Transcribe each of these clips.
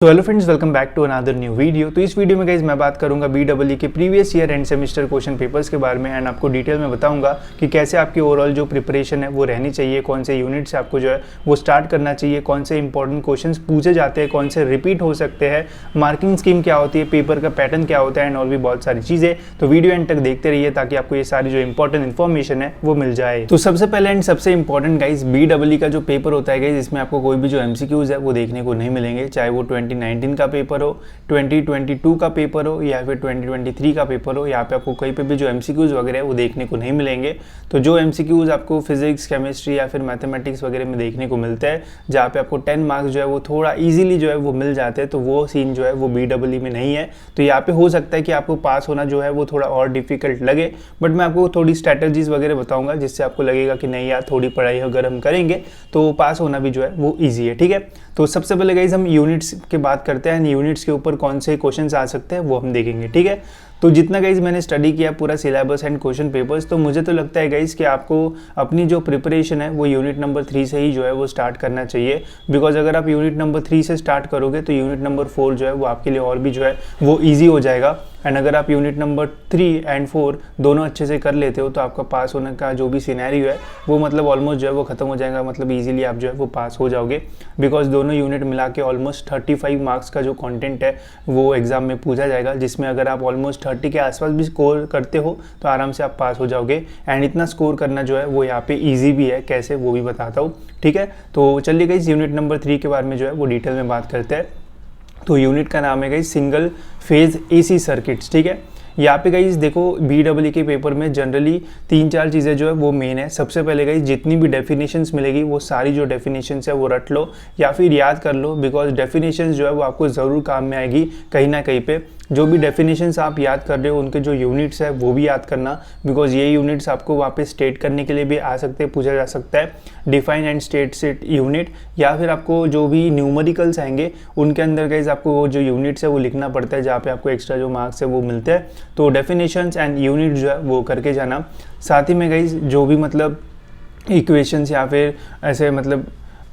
तो hello friends, welcome back to another new video. तो इस वीडियो में गाइज मैं बात करूंगा बीडब्ल्यूई के previous year end semester question papers के बारे में एंड आपको डिटेल में बताऊंगा कि कैसे आपकी ओवरऑल जो प्रिपरेशन है वो रहनी चाहिए, कौन से यूनिट से आपको जो है वो स्टार्ट करना चाहिए, कौन से इंपॉर्टेंट क्वेश्चन पूछे जाते हैं, कौन से रिपीट हो सकते हैं, मार्किंग स्कीम क्या होती है, पेपर का पैटर्न क्या होता है एंड और भी बहुत सारी चीज़ें। तो वीडियो एंड तक देखते रहिए ताकि आपको ये सारी जो इंपॉर्टेंट इन्फॉर्मेशन है वो मिल जाए। तो सबसे पहले एंड सबसे इंपॉर्टेंट गाइज बीडब्ल्यूई का जो पेपर होता है गाइज, इसमें आपको कोई भी जो एमसीक्यूज है वो देखने को नहीं मिलेंगे, चाहे वो 2019 का पेपर हो, 2022 का पेपर हो या फिर 2023 का पेपर हो। यहाँ पे आपको कहीं पे भी जो एमसीक्यूज वगैरह है वो देखने को नहीं मिलेंगे। तो जो एमसीक्यूज आपको फिजिक्स, केमिस्ट्री या फिर मैथमेटिक्स वगैरह में देखने को मिलते हैं, जहाँ पे आपको 10 मार्क्स जो है वो थोड़ा इजीली जो है वो मिल जाते हैं, तो वो सीन जो है वो बीडब्ल्यूई में नहीं है। तो यहाँ पे हो सकता है कि आपको पास होना जो है वो थोड़ा और डिफिकल्ट लगे, बट मैं आपको थोड़ी स्ट्रैटेजीज वगैरह बताऊंगा जिससे आपको लगेगा कि नहीं यार, थोड़ी पढ़ाई अगर हम करेंगे तो पास होना भी जो है वो ईजी है। ठीक है, तो सबसे पहले गाइज हम यूनिट्स की बात करते हैं। यूनिट्स के ऊपर कौन से क्वेश्चंस आ सकते हैं वो हम देखेंगे। ठीक है, तो जितना गाइज मैंने स्टडी किया पूरा सिलेबस एंड क्वेश्चन पेपर्स, तो मुझे तो लगता है गाइज कि आपको अपनी जो प्रिपरेशन है वो यूनिट नंबर 3 से ही जो है वो स्टार्ट करना चाहिए। बिकॉज अगर आप यूनिट नंबर 3 से स्टार्ट करोगे तो यूनिट नंबर 4 जो है वो आपके लिए और भी जो है वो ईजी हो जाएगा। एंड अगर आप यूनिट नंबर 3 एंड 4 दोनों अच्छे से कर लेते हो तो आपका पास होने का जो भी सिनेरियो है वो मतलब ऑलमोस्ट जो है वो खत्म हो जाएगा, मतलब इजीली आप जो है वो पास हो जाओगे। बिकॉज दोनों यूनिट मिला के ऑलमोस्ट 35 मार्क्स का जो कंटेंट है वो एग्जाम में पूछा जाएगा, जिसमें अगर आप ऑलमोस्ट 30 के आसपास भी स्कोर करते हो तो आराम से आप पास हो जाओगे। एंड इतना स्कोर करना जो है वो यहाँ पे ईजी भी है, कैसे वो भी बताता हूँ। ठीक है, तो चलिए गाइस यूनिट नंबर 3 के बारे में जो है वो डिटेल में बात करते हैं। तो यूनिट का नाम है guys single phase AC circuits. ठीक है, यहाँ पे गाइज देखो बीडब्ल्यूई के पेपर में जनरली 3-4 चीज़ें जो है वो मेन है। सबसे पहले गाइज जितनी भी डेफिनेशंस मिलेगी वो सारी जो डेफिनेशंस है वो रट लो या फिर याद कर लो, बिकॉज डेफिनेशंस जो है वो आपको ज़रूर काम में आएगी कहीं ना कहीं पे। जो भी डेफिनेशंस आप याद कर रहे हो उनके जो यूनिट्स है वो भी याद करना, बिकॉज ये यूनिट्स आपको वहाँ पे स्टेट करने के लिए भी आ सकते हैं, पूछा जा सकता है। Define and state set unit, या फिर आपको जो भी न्यूमेरिकल्स आएंगे उनके अंदर गाइज आपको वो जो यूनिट्स है वो लिखना पड़ता है, जहाँ पे आपको एक्स्ट्रा जो मार्क्स है वो मिलते हैं। तो डेफिनेशंस एंड यूनिट जो है वो करके जाना। साथ ही में गाइज जो भी मतलब इक्वेशंस या फिर ऐसे मतलब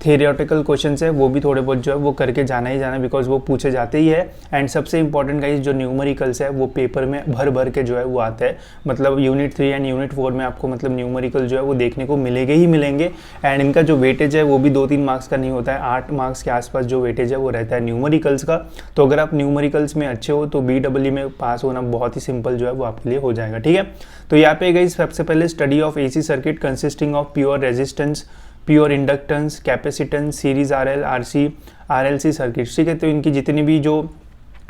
थियोरेटिकल क्वेश्चंस है वो भी थोड़े बहुत जो है वो करके जाना ही जाना, बिकॉज वो पूछे जाते ही है। एंड सबसे इंपॉर्टेंट गाइस जो न्यूमेरिकल्स है वो पेपर में भर भर के जो है वो आते हैं, मतलब यूनिट 3 एंड यूनिट 4 में आपको मतलब न्यूमेरिकल जो है वो देखने को मिलेंगे ही मिलेंगे। एंड इनका जो वेटेज है वो भी 2-3 मार्क्स का नहीं होता है, 8 मार्क्स के आसपास जो वेटेज है वो रहता है न्यूमेरिकल्स का। तो अगर आप न्यूमेरिकल्स में अच्छे हो तो बीडब्ल्यूई में पास होना बहुत ही सिंपल जो है वो आपके लिए हो जाएगा। ठीक है, तो यहाँ पे गाइस सबसे पहले study of AC circuit consisting of pure resistance, pure inductance, capacitance, series RL, RC, RLC circuit. ठीक है, तो इनकी जितनी भी जो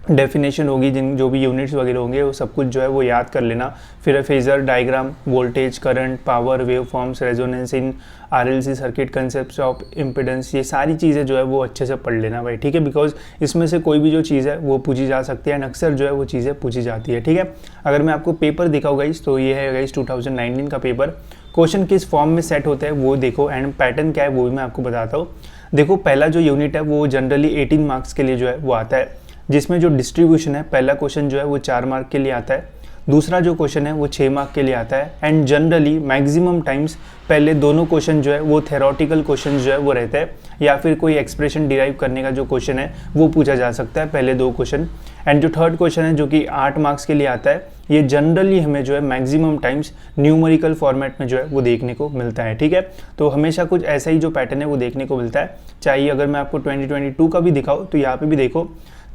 डेफिनेशन होगी, जिन जो भी यूनिट्स वगैरह होंगे वो सब कुछ जो है वो याद कर लेना। फिर phasor diagram, voltage, current, power, wave forms, resonance in RLC circuit, concept of impedance, ये सारी चीज़ें जो है वो अच्छे से पढ़ लेना भाई। ठीक है, बिकॉज इसमें से कोई भी जो चीज़ है वो पूछी जा सकती है एंड अक्सर जो है वो चीज़ें पूछी जाती है। ठीक है, अगर मैं आपको पेपर दिखाऊँ गाइस तो ये है गाइस 2019 का पेपर। क्वेश्चन किस फॉर्म में सेट होते हैं वो देखो, एंड पैटर्न क्या है वो भी मैं आपको बताता हूँ। देखो पहला जो यूनिट है वो जनरली 18 मार्क्स के लिए जो है वो आता है, जिसमें जो डिस्ट्रीब्यूशन है पहला क्वेश्चन जो है वो 4 मार्क के लिए आता है, दूसरा जो क्वेश्चन है वो 6 मार्क के लिए आता है। एंड जनरली मैक्सिमम टाइम्स पहले दोनों क्वेश्चन जो है वो थेरोटिकल क्वेश्चन जो है वो रहते हैं, या फिर कोई एक्सप्रेशन डिराइव करने का जो क्वेश्चन है वो पूछा जा सकता है, पहले 2 क्वेश्चन। एंड जो थर्ड क्वेश्चन है जो कि 8 मार्क्स के लिए आता है, ये जनरली हमें जो है मैक्सिमम टाइम्स न्यूमेरिकल फॉर्मेट में जो है वो देखने को मिलता है। ठीक है, तो हमेशा कुछ ऐसा ही जो पैटर्न है वो देखने को मिलता है। चाहिए अगर मैं आपको 2022 का भी दिखाऊँ तो यहाँ पे भी देखो,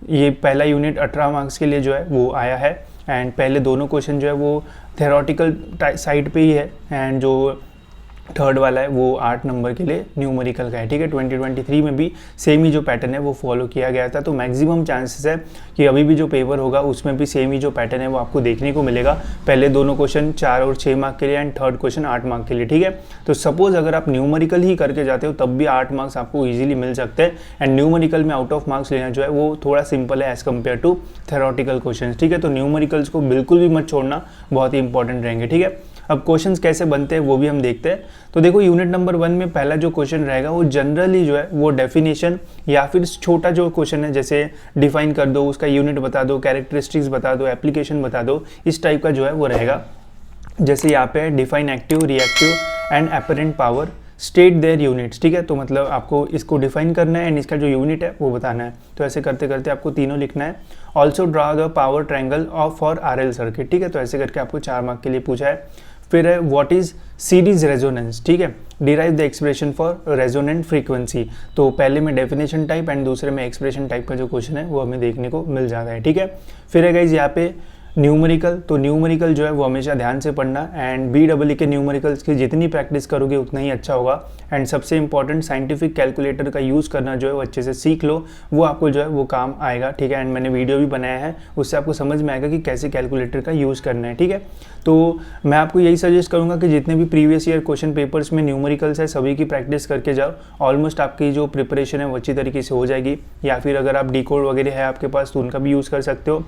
ये पहला यूनिट 18 मार्क्स के लिए जो है वो आया है। एंड पहले दोनों क्वेश्चन जो है वो थेरोटिकल साइड पे ही है, एंड जो थर्ड वाला है वो 8 नंबर के लिए न्यूमेरिकल का है। ठीक है, 2023 में भी सेम ही जो पैटर्न है वो फॉलो किया गया था, तो मैक्सिमम चांसेस है कि अभी भी जो पेपर होगा उसमें भी सेम ही जो पैटर्न है वो आपको देखने को मिलेगा। पहले दोनों क्वेश्चन 4 और 6 मार्क के लिए एंड थर्ड क्वेश्चन 8 मार्क के लिए। ठीक है, तो सपोज अगर आप न्यूमेरिकल ही करके जाते हो तब भी 8 मार्क्स आपको ईजिली मिल सकते हैं। एंड न्यूमेरिकल में आउट ऑफ मार्क्स लेना जो है वो थोड़ा सिंपल है as compare to theoretical question. ठीक है, तो न्यूमेरिकल्स को बिल्कुल भी मत छोड़ना, बहुत ही इंपॉर्टेंट रहेंगे। ठीक है, अब क्वेश्चंस कैसे बनते हैं वो भी हम देखते हैं। तो देखो यूनिट नंबर 1 में पहला जो क्वेश्चन रहेगा वो जनरली जो है वो डेफिनेशन या फिर छोटा जो क्वेश्चन है जैसे डिफाइन कर दो, उसका यूनिट बता दो, कैरेक्टरिस्टिक्स बता दो, एप्लीकेशन बता दो, इस टाइप का जो है वो रहेगा। जैसे यहाँ पे define active, reactive and apparent power, state their units, ठीक है। तो मतलब आपको इसको डिफाइन करना है एंड इसका जो यूनिट है वो बताना है। तो ऐसे करते करते आपको तीनों लिखना है। Also draw the power triangle of for RL circuit, ठीक है। तो ऐसे करके आपको 4 मार्क के लिए पूछा है। फिर है व्हाट इज सीरीज रेजोनेंस, ठीक है। Derive the expression for resonant frequency. तो पहले में डेफिनेशन टाइप एंड दूसरे में एक्सप्रेशन टाइप का जो क्वेश्चन है वो हमें देखने को मिल जाता है, ठीक है। फिर है गाइज यहाँ पे न्यूमेरिकल। तो न्यूमेरिकल जो है वो हमेशा ध्यान से पढ़ना एंड BEE के न्यूमेरिकल्स की जितनी प्रैक्टिस करोगे उतना ही अच्छा होगा। एंड सबसे इंपॉर्टेंट साइंटिफिक कैलकुलेटर का यूज़ करना जो है वो अच्छे से सीख लो, वो आपको जो है वो काम आएगा, ठीक है। एंड मैंने वीडियो भी बनाया है, उससे आपको समझ में आएगा कि कैसे कैलकुलेटर का यूज़ करना है, ठीक है। तो मैं आपको यही सजेस्ट करूँगा कि जितने भी प्रीवियस ईयर क्वेश्चन पेपर्स में न्यूमेरिकल्स है सभी की प्रैक्टिस करके जाओ। ऑलमोस्ट आपकी जो प्रिपरेशन है वो अच्छी तरीके से हो जाएगी। या फिर अगर आप डिकोड वगैरह है आपके पास तो उनका भी यूज़ कर सकते हो।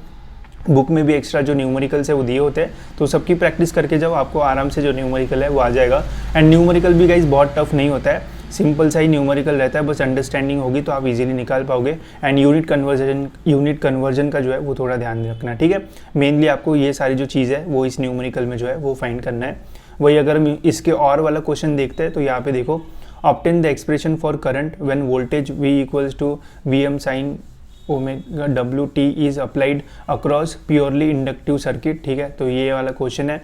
बुक में भी एक्स्ट्रा जो न्यूमेरिकल्स है वो दिए होते हैं, तो सबकी प्रैक्टिस करके जाओ, आपको आराम से जो न्यूमेरिकल है वो आ जाएगा। एंड न्यूमेरिकल भी गाइस बहुत टफ नहीं होता है, सिंपल सा ही न्यूमेरिकल रहता है, बस अंडरस्टैंडिंग होगी तो आप इजीली निकाल पाओगे। एंड यूनिट कन्वर्जन का जो है वो थोड़ा ध्यान रखना, ठीक है। मेनली आपको ये सारी जो चीज़ है वो इस न्यूमेरिकल में जो है वो फाइंड करना है। वही अगर हम इसके और वाला क्वेश्चन देखते हैं तो यहाँ पे देखो, obtain the expression for current when voltage V equals to VM sine omega WT is applied across purely inductive circuit, ठीक है। तो ये वाला क्वेश्चन है,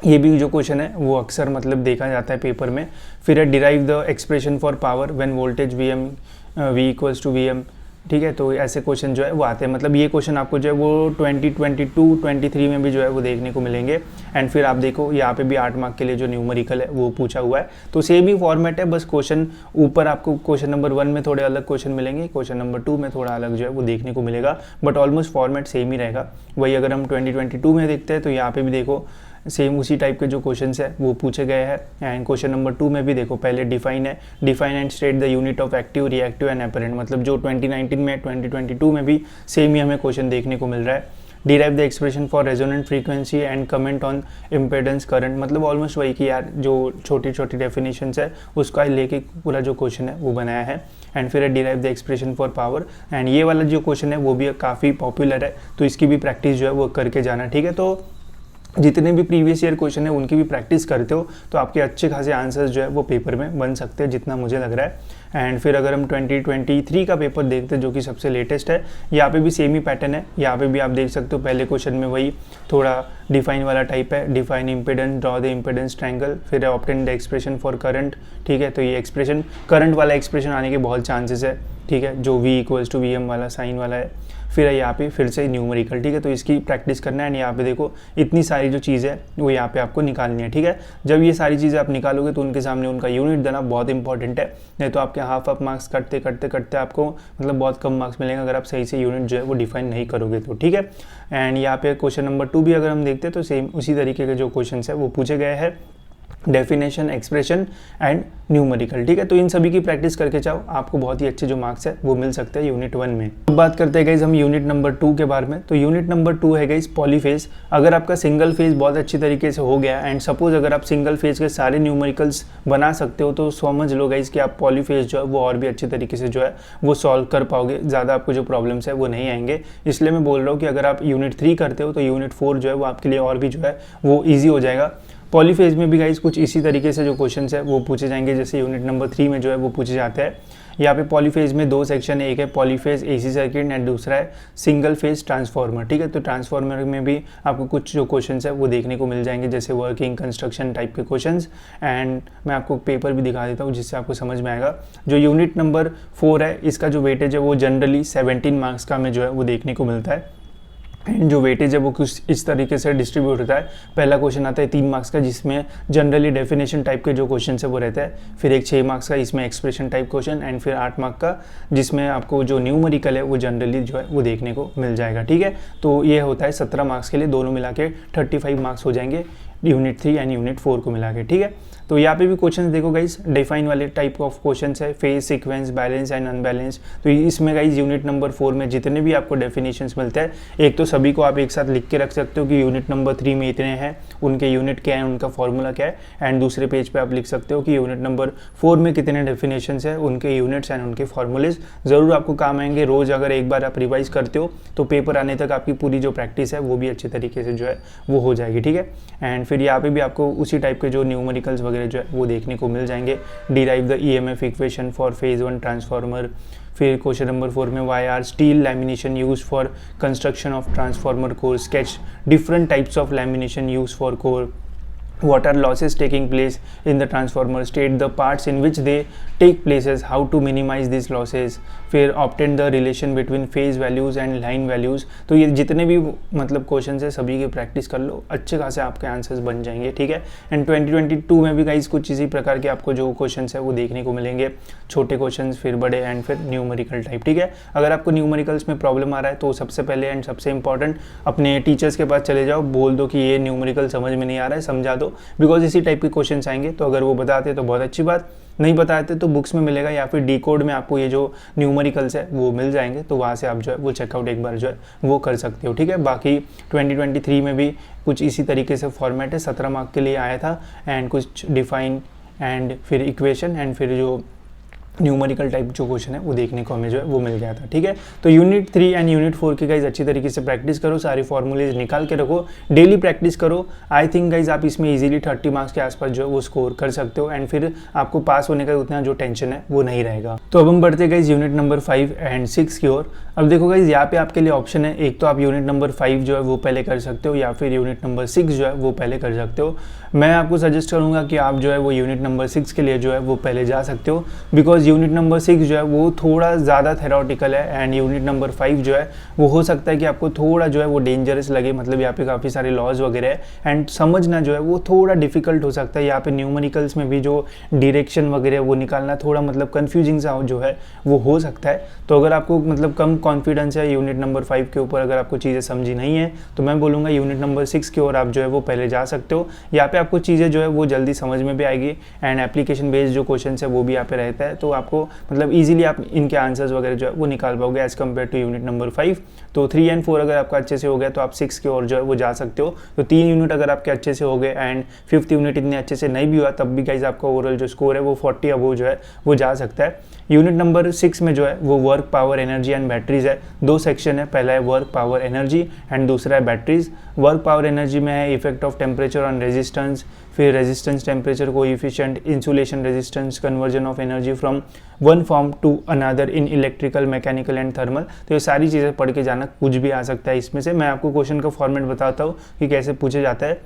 ये भी जो क्वेश्चन है वो अक्सर मतलब देखा जाता है पेपर में। फिर है derive the expression for power when voltage V equals to VM, ठीक है। तो ऐसे क्वेश्चन जो है वो आते हैं, मतलब ये क्वेश्चन आपको जो है वो 2022-23 में भी जो है वो देखने को मिलेंगे। एंड फिर आप देखो यहाँ पे भी 8 मार्क के लिए जो न्यूमेरिकल है वो पूछा हुआ है। तो सेम ही फॉर्मेट है, बस क्वेश्चन ऊपर आपको क्वेश्चन नंबर 1 में थोड़े अलग क्वेश्चन मिलेंगे, क्वेश्चन नंबर 2 में थोड़ा अलग जो है वो देखने को मिलेगा, बट ऑलमोस्ट फॉर्मेट सेम ही रहेगा। वही अगर हम 2022 में देखते हैं तो यहाँ पे भी देखो सेम उसी टाइप के जो क्वेश्चंस है वो पूछे गए हैं। एंड क्वेश्चन नंबर 2 में भी देखो पहले डिफाइन है, define and state the unit of active, reactive and apparent, मतलब जो 2019 में 2022 में भी सेम ही हमें क्वेश्चन देखने को मिल रहा है। Derive the expression for resonant frequency and comment on impedance current, मतलब ऑलमोस्ट वही कि यार जो छोटी छोटी डेफिनेशंस है उसका लेके पूरा जो क्वेश्चन है वो बनाया है। एंड फिर derive the expression for power, and ये वाला जो क्वेश्चन है वो भी काफ़ी पॉपुलर है, तो इसकी भी प्रैक्टिस जो है वो करके जाना, ठीक है। तो जितने भी प्रीवियस ईयर क्वेश्चन है उनकी भी प्रैक्टिस करते हो तो आपके अच्छे खासे आंसर्स जो है वो पेपर में बन सकते हैं, जितना मुझे लग रहा है। एंड फिर अगर हम 2023 का पेपर देखते हैं जो कि सबसे लेटेस्ट है, यहाँ पे भी सेम ही पैटर्न है। यहाँ पे भी आप देख सकते हो पहले क्वेश्चन में वही थोड़ा डिफाइन वाला टाइप है, define impedance, draw the impedance triangle, फिर obtain the expression for current, ठीक है। तो ये एक्सप्रेशन करंट वाला एक्सप्रेशन आने के बहुत चांसेस है, ठीक है, जो V इक्वल्स टू VM वाला साइन वाला है। फिर है यहाँ पे फिर से न्यूमेरिकल, ठीक है। तो इसकी प्रैक्टिस करना है। एंड यहाँ पे देखो इतनी सारी जो चीज़ है वो यहाँ पे आपको निकालनी है, ठीक है। जब ये सारी चीज़ें आप निकालोगे तो उनके सामने उनका यूनिट देना बहुत इंपॉर्टेंट है, नहीं तो आपके हाफ मार्क्स कटते कटते कटते आपको मतलब बहुत कम मार्क्स मिलेंगे अगर आप सही से यूनिट जो है वो डिफाइन नहीं करोगे तो, ठीक है। एंड यहाँ पे क्वेश्चन नंबर 2 भी अगर हम देखते हैं तो सेम उसी तरीके के जो क्वेश्चन है वो पूछे गए हैं, डेफिनेशन, एक्सप्रेशन एंड न्यूमेरिकल, ठीक है। तो इन सभी की प्रैक्टिस करके जाओ, आपको बहुत ही अच्छे जो मार्क्स है वो मिल सकते हैं यूनिट 1 में। अब बात करते हैं गाइज हम यूनिट नंबर 2 के बारे में। तो यूनिट नंबर 2 है गाइज पॉलीफेज। अगर आपका सिंगल फेज बहुत अच्छी तरीके से हो गया एंड सपोज अगर आप सिंगल फेज के सारे न्यूमेरिकल्स बना सकते हो तो समझ लो गाइज कि आप पॉलीफेज जो है वो और भी अच्छी तरीके से जो है वो सॉल्व कर पाओगे, ज़्यादा आपको जो प्रॉब्लम्स है वो नहीं आएंगे। इसलिए मैं बोल रहा हूँ कि अगर आप यूनिट 3 करते हो तो यूनिट 4 जो है वो आपके लिए और भी जो है वो ईजी हो जाएगा। पॉलीफेज में भी गाइज कुछ इसी तरीके से जो क्वेश्चंस है वो पूछे जाएंगे जैसे यूनिट नंबर 3 में जो है वो पूछे जाते हैं। यहाँ पे पॉलीफेज में 2 सेक्शन है, एक है पॉलीफेज AC सर्किट एंड दूसरा है सिंगल फेज ट्रांसफार्मर, ठीक है। तो ट्रांसफार्मर में भी आपको कुछ जो क्वेश्चंस है वो देखने को मिल जाएंगे जैसे वर्किंग, कंस्ट्रक्शन टाइप के क्वेश्चंस। एंड मैं आपको पेपर भी दिखा देता हूँ जिससे आपको समझ में आएगा। जो यूनिट नंबर 4 है इसका जो वेटेज है वो जनरली 17 मार्क्स का में जो है वो देखने को मिलता है। एंड जो वेटेज है वो कुछ इस तरीके से डिस्ट्रीब्यूट होता है। पहला क्वेश्चन आता है 3 मार्क्स का जिसमें जनरली डेफिनेशन टाइप के जो क्वेश्चन है वो रहता है, फिर एक 6 मार्क्स का इसमें एक्सप्रेशन टाइप क्वेश्चन, एंड फिर 8 मार्क का जिसमें आपको जो न्यूमेरिकल है वो जनरली जो है वो देखने को मिल जाएगा, ठीक है। तो ये होता है 17 मार्क्स के लिए, दोनों मिला के 35 मार्क्स हो जाएंगे यूनिट 3 एंड यूनिट 4 को मिला के, ठीक है। तो यहाँ पे भी क्वेश्चन देखो गाइज डिफाइन वाले टाइप ऑफ क्वेश्चंस है, phase, sequence, balance and unbalance. तो इसमें गाइज यूनिट नंबर 4 में जितने भी आपको डेफिनेशंस मिलते हैं एक तो सभी को आप एक साथ लिख के रख सकते हो कि यूनिट नंबर 3 में इतने हैं, उनके यूनिट क्या है, उनका फॉर्मूला क्या है। एंड दूसरे पेज पे आप लिख सकते हो कि यूनिट नंबर 4 में कितने डेफिनेशंस है, उनके यूनिट्स एंड उनके फॉर्मूलेज ज़रूर आपको काम आएंगे। रोज़ अगर एक बार आप रिवाइज करते हो तो पेपर आने तक आपकी पूरी जो प्रैक्टिस है वो भी अच्छे तरीके से जो है वो हो जाएगी, ठीक है। एंड फिर यहाँ पे भी आपको उसी टाइप के जो न्यूमेरिकल्स वगैरह वगैरह जो है वो देखने को मिल जाएंगे। Derive the EMF equation for phase 1 transformer. फिर क्वेश्चन नंबर 4 में why are steel lamination use for construction of transformer core, sketch different types of lamination use for core. What are losses taking place in the transformer, state the parts in which they take places, how to minimize these losses। फिर obtain the relation between phase values and line values। तो ये जितने भी मतलब question है सभी की practice कर लो, अच्छे खासे आपके आंसर्स बन जाएंगे, ठीक है। एंड 2022 में भी गाइस कुछ इसी प्रकार के आपको जो क्वेश्चन है वो देखने को मिलेंगे, छोटे क्वेश्चन फिर बड़े एंड फिर न्यूमेरिकल टाइप, ठीक है। अगर आपको न्यूमेरिकल्स में प्रॉब्लम आ रहा है तो सबसे पहले एंड सबसे इंपॉर्टेंट अपने टीचर्स के पास चले जाओ, बोल दो कि ये न्यूमेरिकल समझ में नहीं आ रहा है, समझा दो, बिकॉज इसी टाइप के क्वेश्चन आएंगे। तो अगर वो बताते तो बहुत अच्छी बात, नहीं बताते तो बुक्स में मिलेगा या फिर डी कोड में आपको ये जो न्यूमेरिकल्स है वो मिल जाएंगे, तो वहाँ से आप जो है वो चेकआउट एक बार जो है वो कर सकते हो, ठीक है। बाकी 2023 में भी कुछ इसी तरीके से फॉर्मेट है, 17 मार्क के लिए आया था एंड कुछ डिफाइन एंड फिर इक्वेशन एंड फिर जो न्यूमेरिकल टाइप जो क्वेश्चन है वो देखने को हमें जो है वो मिल गया था, ठीक है। तो यूनिट 3 एंड यूनिट 4 की गाइज अच्छी तरीके से प्रैक्टिस करो, सारी फॉर्मूलेज निकाल के रखो, डेली प्रैक्टिस करो। आई थिंक गाइज आप इसमें इजीली 30 मार्क्स के आसपास जो है वो स्कोर कर सकते हो एंड फिर आपको पास होने का उतना जो टेंशन है वो नहीं रहेगा। तो अब हम बढ़ते गाइज यूनिट नंबर 5 एंड 6 की ओर। अब देखो गाइज यहाँ पे आपके लिए ऑप्शन है, एक तो आप यूनिट नंबर 5 जो है वो पहले कर सकते हो या फिर यूनिट नंबर 6 जो है वो पहले कर सकते हो। मैं आपको सजेस्ट करूंगा कि आप जो है वो यूनिट नंबर 6 के लिए जो है वो पहले जा सकते हो, बिकॉज यूनिट नंबर 6 जो है वो थोड़ा ज़्यादा थेरोटिकल है एंड यूनिट नंबर 5 जो है वो हो सकता है कि आपको थोड़ा जो है वो डेंजरस लगे, मतलब यहाँ पे काफ़ी सारे लॉज वगैरह है एंड समझना जो है वो थोड़ा डिफिकल्ट हो सकता है। यहाँ पे न्यूमेरिकल्स में भी जो डायरेक्शन वगैरह वो निकालना थोड़ा मतलब कन्फ्यूजिंग सा जो है वो हो सकता है। तो अगर आपको मतलब कम कॉन्फिडेंस है यूनिट नंबर 5 के ऊपर, अगर आपको चीज़ें समझी नहीं है तो मैं बोलूँगा यूनिट नंबर 6 की ओर आप जो है वो पहले जा सकते हो। यहाँ पे आपको चीज़ें जो है वो जल्दी समझ में भी आएगी एंड एप्लीकेशन बेस्ड जो क्वेश्चन है वो भी यहाँ पे रहता है, तो आपको मतलब इजीली आप इनके आंसर्स वगैरह जो है वो निकाल पाओगे as compare to unit number 5। तो 3 एंड 4 अगर आपका अच्छे से हो गया तो आप 6 की ओर जो है वो जा सकते हो। तो 3 यूनिट अगर आपके अच्छे से हो गए एंड 5th यूनिट इतने अच्छे से नहीं भी हुआ तब भी गाइज आपका ओवरऑल जो स्कोर है वो 40 अबव जो है वो जा सकता है। यूनिट नंबर 6 में जो है वो work, power, energy and batteries है। 2 सेक्शन है, पहला है वर्क, पावर, एनर्जी एंड दूसरा है बैटरीज। वर्क, पावर, एनर्जी में है effect of temperature on resistance, फिर resistance, temperature coefficient, insulation resistance, conversion of energy from one form to another in electrical, mechanical and thermal. तो ये सारी चीज़ें पढ़ के जाना, कुछ भी आ सकता है इसमें से। मैं आपको क्वेश्चन का फॉर्मेट बताता हूँ कि कैसे पूछा जाता है।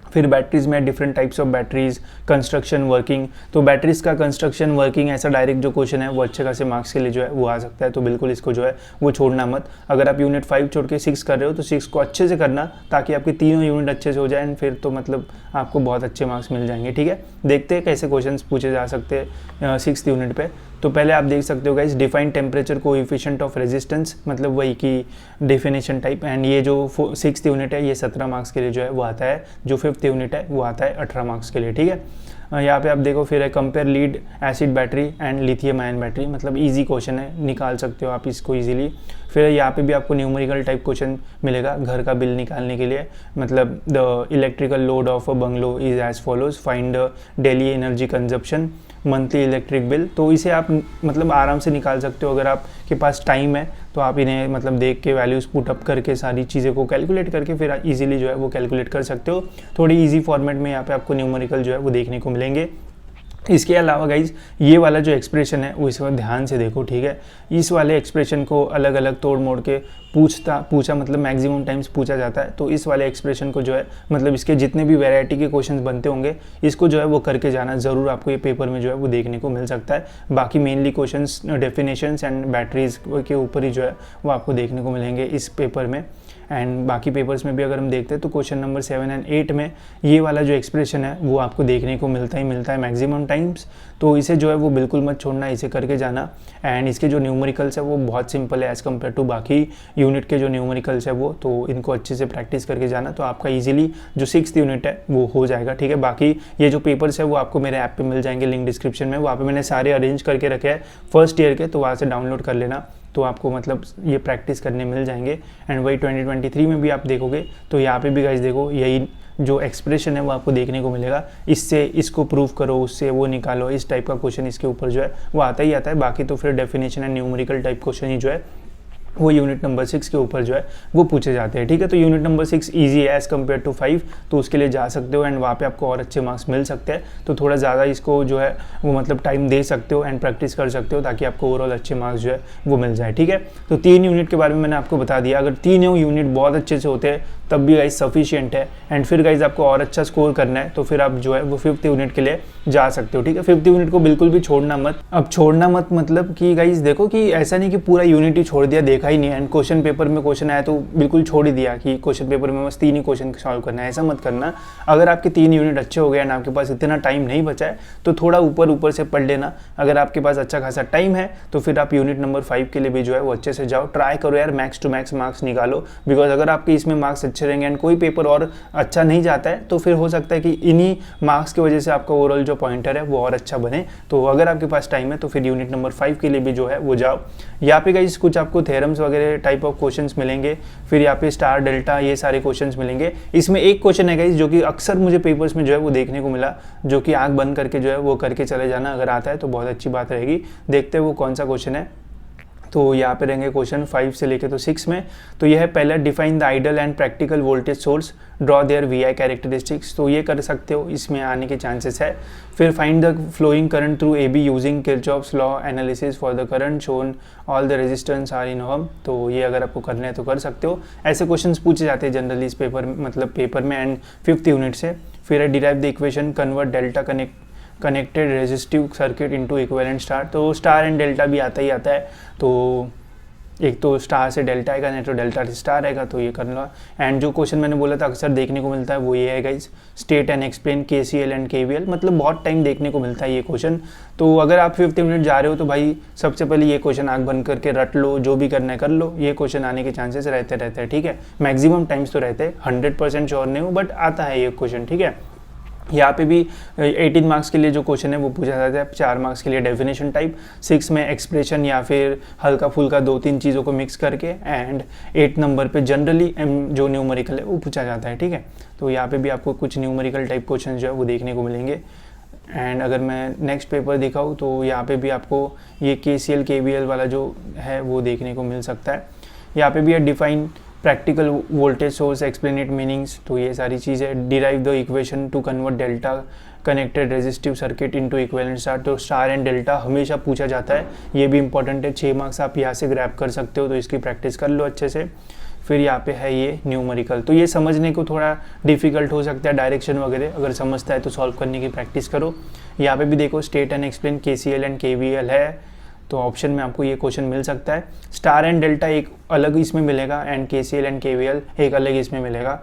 फिर बैटरीज में different types of batteries, construction, working. तो बैटरीज का कंस्ट्रक्शन, वर्किंग ऐसा डायरेक्ट जो क्वेश्चन है वो अच्छे खासे मार्क्स के लिए जो है वो आ सकता है, तो बिल्कुल इसको जो है वो छोड़ना मत। अगर आप यूनिट 5 छोड़ के 6 कर रहे हो तो 6 को अच्छे से करना ताकि आपके तीनों यूनिट अच्छे से हो जाए एंड फिर तो मतलब आपको बहुत अच्छे मार्क्स मिल जाएंगे, ठीक है। देखते हैं कैसे क्वेश्चन पूछे जा सकते हैं 6th यूनिट पे। तो पहले आप देख सकते हो guys, define temperature coefficient of resistance, मतलब वही की डेफिनेशन टाइप। एंड ये जो 6th यूनिट है ये 17 मार्क्स के लिए जो है वो आता है, जो 5th यूनिट है वो आता है 18 मार्क्स के लिए, ठीक है। यहाँ पे आप देखो फिर है compare lead acid battery and lithium ion battery, मतलब इजी क्वेश्चन है, निकाल सकते हो आप इसको इजीली। फिर यहाँ पे भी आपको न्यूमेरिकल टाइप क्वेश्चन मिलेगा घर का बिल निकालने के लिए, मतलब the electrical load of a bungalow is as follows, find daily energy consumption, monthly electric bill. तो इसे आप मतलब आराम से निकाल सकते हो अगर आपके पास टाइम है तो आप इन्हें मतलब देख के वैल्यूज़ पुट अप करके सारी चीज़ें को कैलकुलेट करके फिर इजीली जो है वो कैलकुलेट कर सकते हो। थोड़ी इजी फॉर्मेट में यहाँ पे आपको न्यूमेरिकल जो है वो देखने को मिलेंगे। इसके अलावा गाइज ये वाला जो एक्सप्रेशन है वो इस बार ध्यान से देखो, ठीक है। इस वाले एक्सप्रेशन को अलग अलग तोड़ मोड़ के पूछा मतलब मैक्सिमम टाइम्स पूछा जाता है। तो इस वाले एक्सप्रेशन को जो है मतलब इसके जितने भी वैरायटी के क्वेश्चंस बनते होंगे इसको जो है वो करके जाना ज़रूर, आपको ये पेपर में जो है वो देखने को मिल सकता है। बाकी mainly questions definitions and batteries के ऊपर ही जो है वो आपको देखने को मिलेंगे इस पेपर में। एंड बाकी पेपर्स में भी अगर हम देखते हैं तो क्वेश्चन नंबर 7 एंड 8 में ये वाला जो एक्सप्रेशन है वो आपको देखने को मिलता है मैक्सिमम टाइम्स। तो इसे जो है वो बिल्कुल मत छोड़ना, इसे करके जाना। एंड इसके जो न्यूमेरिकल्स है वो बहुत सिंपल है एज़ कम्पेयर टू बाकी यूनिट के जो न्यूमेरिकल्स है वो, तो इनको अच्छे से प्रैक्टिस करके जाना तो आपका ईजिली जो 6th यूनिट है वो हो जाएगा, ठीक है। बाकी ये जो पेपर्स है वो आपको मेरे ऐप पे मिल जाएंगे, लिंक डिस्क्रिप्शन में, वहाँ पे मैंने सारे अरेंज करके रखे हैं फर्स्ट ईयर के, तो वहाँ से डाउनलोड कर लेना, तो आपको मतलब ये प्रैक्टिस करने मिल जाएंगे। एंड वही 2023 में भी आप देखोगे तो यहाँ पे भी गाइस देखो यही जो एक्सप्रेशन है वो आपको देखने को मिलेगा, इससे इसको प्रूव करो, उससे वो निकालो, इस टाइप का क्वेश्चन इसके ऊपर जो है वो आता ही आता है। बाकी तो फिर definition and numerical type question ही जो है वो यूनिट नंबर 6 के ऊपर जो है वो पूछे जाते हैं, ठीक है। तो यूनिट नंबर 6 ईजी है एज़ कम्पेयर टू 5, तो उसके लिए जा सकते हो एंड वहाँ पे आपको और अच्छे मार्क्स मिल सकते हैं। तो थोड़ा ज़्यादा इसको जो है वो मतलब टाइम दे सकते हो एंड प्रैक्टिस कर सकते हो ताकि आपको ओवरऑल अच्छे मार्क्स जो है वो मिल जाए, ठीक है। तो 3 यूनिट के बारे में मैंने आपको बता दिया। अगर 3 यूनिट बहुत अच्छे से होते हैं तब भी गाइज सफिशिएंट है एंड फिर गाइज आपको और अच्छा स्कोर करना है तो फिर आप जो है वो 5th यूनिट के लिए जा सकते हो, ठीक है। 5th यूनिट को बिल्कुल भी छोड़ना मत। अब छोड़ना मत मतलब कि गाइज देखो कि ऐसा नहीं कि पूरा यूनिट ही छोड़ दिया, देखा ही नहीं एंड क्वेश्चन पेपर में क्वेश्चन आया तो बिल्कुल छोड़ ही दिया कि क्वेश्चन पेपर में बस 3 ही क्वेश्चन सॉल्व करना है, ऐसा मत करना। अगर आपके 3 यूनिट अच्छे हो गए एंड आपके पास इतना टाइम नहीं बचा है तो थोड़ा ऊपर से पढ़ लेना। अगर आपके पास अच्छा खासा टाइम है तो फिर आप यूनिट नंबर 5 के लिए भी जो है वो अच्छे से जाओ, ट्राई करो यार, मैक्स टू मैक्स मार्क्स निकालो। बिकॉज अगर आपके इसमें मार्क्स अच्छे रहेंगे एंड कोई पेपर और अच्छा नहीं जाता है तो फिर हो सकता है कि इन्हीं मार्क्स की वजह से आपका ओवरऑल जो पॉइंटर है वो और अच्छा बने। तो अगर आपके पास टाइम है तो फिर यूनिट नंबर 5 के लिए भी जो है वो जाओ। यहाँ पे गाइस कुछ आपको थ्योरम्स वगैरह टाइप ऑफ क्वेश्चंस मिलेंगे, फिर यहाँ पे स्टार डेल्टा ये सारे क्वेश्चंस मिलेंगे। इसमें एक क्वेश्चन है गाइस जो कि अक्सर मुझे पेपर्स में जो है वो देखने को मिला, जो कि आंख बंद करके जो है वो करके चले जाना, अगर आता है तो बहुत अच्छी बात रहेगी। देखते हैं वो कौन सा क्वेश्चन है। तो यहाँ पे रहेंगे क्वेश्चन 5 से लेके तो 6 में। तो यह है पहला, define the ideal and practical voltage source, draw their V I characteristics. तो ये कर सकते हो, इसमें आने के चांसेस है। फिर find the flowing current through a b using Kirchhoff's law analysis for the current shown all the resistance are in ohm. तो ये अगर आपको करना है तो कर सकते हो। ऐसे क्वेश्चन पूछे जाते हैं जनरली इस पेपर मतलब पेपर में एंड 5th यूनिट से। फिर है derive the equation convert delta connected resistive circuit into equivalent star. तो स्टार एंड डेल्टा भी आता ही आता है, तो एक तो स्टार से डेल्टा आएगा नहीं तो डेल्टा से स्टार आएगा, तो ये कर लो। एंड जो क्वेश्चन मैंने बोला था अक्सर देखने को मिलता है वो ये है guys, state and explain KCL and KVL। मतलब बहुत टाइम देखने को मिलता है ये क्वेश्चन। तो अगर आप 5th यूनिट जा रहे हो तो भाई सबसे पहले ये क्वेश्चन आंख बंद करके रट लो, जो भी करना है कर लो। ये क्वेश्चन आने के चांसेस रहते हैं, ठीक है। मैक्सिमम टाइम्स तो रहते हैं, 100% श्योर नहीं हूँ बट आता है ये क्वेश्चन, ठीक है। यहाँ पे भी 18 मार्क्स के लिए जो क्वेश्चन है वो पूछा जाता है, 4 मार्क्स के लिए डेफिनेशन टाइप, 6 में एक्सप्रेशन या फिर हल्का फुल्का 2-3 चीज़ों को मिक्स करके, एंड 8 नंबर पे जनरली जो न्यूमेरिकल है वो पूछा जाता है, ठीक है। तो यहाँ पे भी आपको कुछ न्यूमेरिकल टाइप क्वेश्चन जो है वो देखने को मिलेंगे। एंड अगर मैं नेक्स्ट पेपर दिखाऊँ तो यहाँ पे भी आपको ये KCL KVL वाला जो है वो देखने को मिल सकता है। यहाँ पे भी है define practical voltage source, explain it meanings. तो ये सारी चीज़ें, derive the equation two convert delta connected resistive circuit into equivalent star. तो स्टार एंड डेल्टा हमेशा पूछा जाता है, ये भी इंपॉर्टेंट है। 6 मार्क्स आप यहाँ से ग्रैब कर सकते हो, तो इसकी प्रैक्टिस कर लो अच्छे से। फिर यहाँ पे है ये न्यूमेरिकल, तो ये समझने को थोड़ा डिफिकल्ट हो सकता है, डायरेक्शन वगैरह अगर समझता है तो सॉल्व करने की प्रैक्टिस करो। यहाँ पे भी देखो state and explain KCL and KVL है, तो ऑप्शन में आपको ये क्वेश्चन मिल सकता है। स्टार एंड डेल्टा एक अलग इसमें मिलेगा एंड KCL एंड KVL एक अलग इसमें मिलेगा।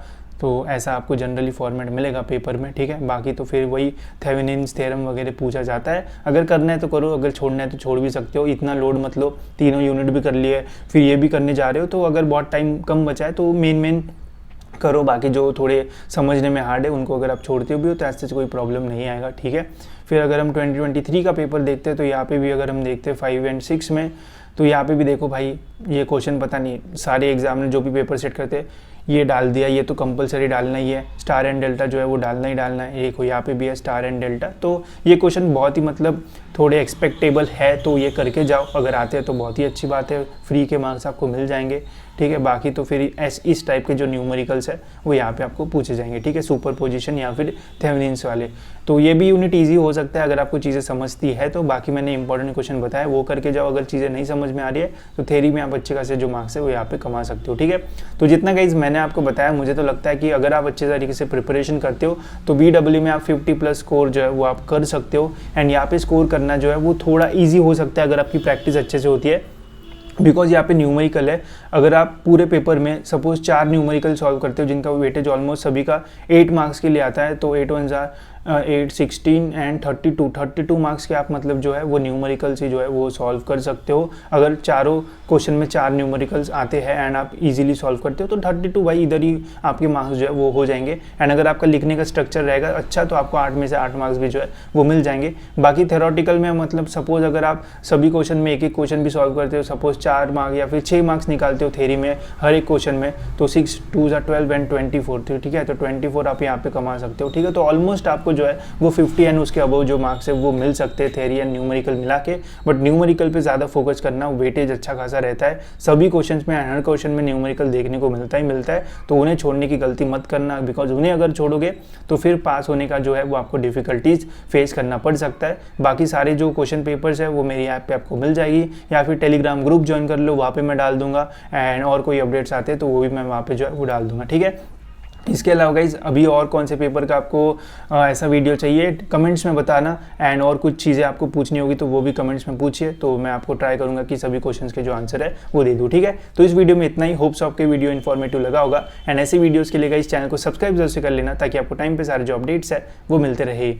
तो ऐसा आपको जनरली फॉर्मेट मिलेगा पेपर में, ठीक है। बाकी तो फिर वही थेवेनिन्स थ्योरम वगैरह पूछा जाता है। अगर करना है तो करो, अगर छोड़ना है तो छोड़ भी सकते हो, इतना लोड मत लो। 3 यूनिट भी कर लिए फिर ये भी करने जा रहे हो, तो अगर बहुत टाइम कम बचा है तो मेन करो। बाकी जो थोड़े समझने में हार्ड है उनको अगर आप छोड़ते भी हो तो ऐसे कोई प्रॉब्लम नहीं आएगा, ठीक है। फिर अगर हम 2023 का पेपर देखते हैं तो यहाँ पे भी अगर हम देखते हैं 5 एंड 6 में, तो यहाँ पे भी देखो भाई ये क्वेश्चन पता नहीं सारे एग्जाम में जो भी पेपर सेट करते हैं ये डाल दिया, ये तो कंपलसरी डालना ही है। स्टार एंड डेल्टा जो है वो डालना ही डालना है। एक यहाँ पे भी है स्टार एंड डेल्टा, तो ये क्वेश्चन बहुत ही मतलब थोड़े एक्सपेक्टेबल है, तो ये करके जाओ। अगर आते हैं तो बहुत ही अच्छी बात है, फ्री के मार्क्स आपको मिल जाएंगे, ठीक है। बाकी तो फिर इस टाइप के जो न्यूमेरिकल्स है वो यहाँ पे आपको पूछे जाएंगे, ठीक है। सुपर पोजिशन या फिर थेवेनिन्स वाले, तो ये भी यूनिट ईजी हो सकता है अगर आपको चीज़ें समझती है तो। बाकी मैंने इंपॉर्टेंट क्वेश्चन बताया वो करके जाओ। अगर चीज़ें नहीं समझ में आ रही है तो थ्योरी में आप अच्छे खासे जो मार्क्स है वो यहाँ पे कमा सकते हो, ठीक है। तो जितना गाइस मैंने आपको बताया, मुझे तो लगता है कि अगर आप अच्छे तरीके से प्रिपरेशन करते हो तो BW में आप 50+ स्कोर जो है वो आप कर सकते हो। एंड यहाँ पे स्कोर करना जो है वो थोड़ा ईजी हो सकता है अगर आपकी प्रैक्टिस अच्छे से होती है, बिकॉज यहाँ पे न्यूमेरिकल है। अगर आप पूरे पेपर में सपोज 4 न्यूमेरिकल सॉल्व करते हो जिनका वेटेज ऑलमोस्ट सभी का 8 मार्क्स के लिए आता है, तो 8 1 8 16 एंड 32 मार्क्स के आप मतलब जो है वो न्यूमेरिकल से जो है वो सॉल्व कर सकते हो। अगर चारों क्वेश्चन में 4 न्यूमेरिकल्स आते हैं एंड आप इजीली सॉल्व करते हो तो 32 भाई इधर ही आपके मार्क्स जो है वो हो जाएंगे। एंड अगर आपका लिखने का स्ट्रक्चर रहेगा अच्छा तो आपको 8 में से 8 मार्क्स भी जो है वो मिल जाएंगे। बाकी थ्योरेटिकल में मतलब सपोज अगर आप सभी क्वेश्चन में एक क्वेश्चन भी सॉल्व करते हो, सपोज 4 मार्क्स या फिर 6 मार्क्स निकालते हो थ्योरी में हर एक क्वेश्चन में, तो 6 2 12 एंड 24, ठीक है। तो 24 आप यहाँ पे कमा सकते हो, ठीक है। तो ऑलमोस्ट आपको आपको जो है वो 50 एंड उसके अबव जो मार्क्स है वो मिल सकते हैं थ्योरी एंड न्यूमेरिकल मिला के। बट न्यूमेरिकल पे ज़्यादा फोकस करना, वेटेज अच्छा खासा रहता है। सभी क्वेश्चन में 100 क्वेश्चन में न्यूमेरिकल देखने को मिलता है, तो उन्हें छोड़ने की गलती मत करना, बिकॉज उन्हें अगर छोड़ोगे तो फिर पास होने का जो है वो आपको डिफिकल्टीज फेस करना पड़ सकता है। बाकी सारे जो क्वेश्चन पेपर्स है वो मेरी ऐप पे आपको मिल जाएगी, या फिर टेलीग्राम ग्रुप ज्वाइन कर लो, वहाँ पे मैं डाल दूंगा। एंड और कोई अपडेट्स आते हैं तो वो भी मैं वहाँ पे जो है वो डाल दूंगा, ठीक है। इसके अलावा गाइज अभी और कौन से पेपर का आपको ऐसा वीडियो चाहिए कमेंट्स में बताना। एंड और कुछ चीज़ें आपको पूछनी होगी तो वो भी कमेंट्स में पूछिए, तो मैं आपको ट्राई करूंगा कि सभी क्वेश्चंस के जो आंसर है वो दे दूँ, ठीक है। तो इस वीडियो में इतना ही। होप्स आपके वीडियो इन्फॉर्मेटिव लगा होगा। एंड ऐसे वीडियोज़ के लिए गाइज चैनल को सब्सक्राइब जरूर से कर लेना, ताकि आपको टाइम पे सारे जो अपडेट्स है वो मिलते रहे।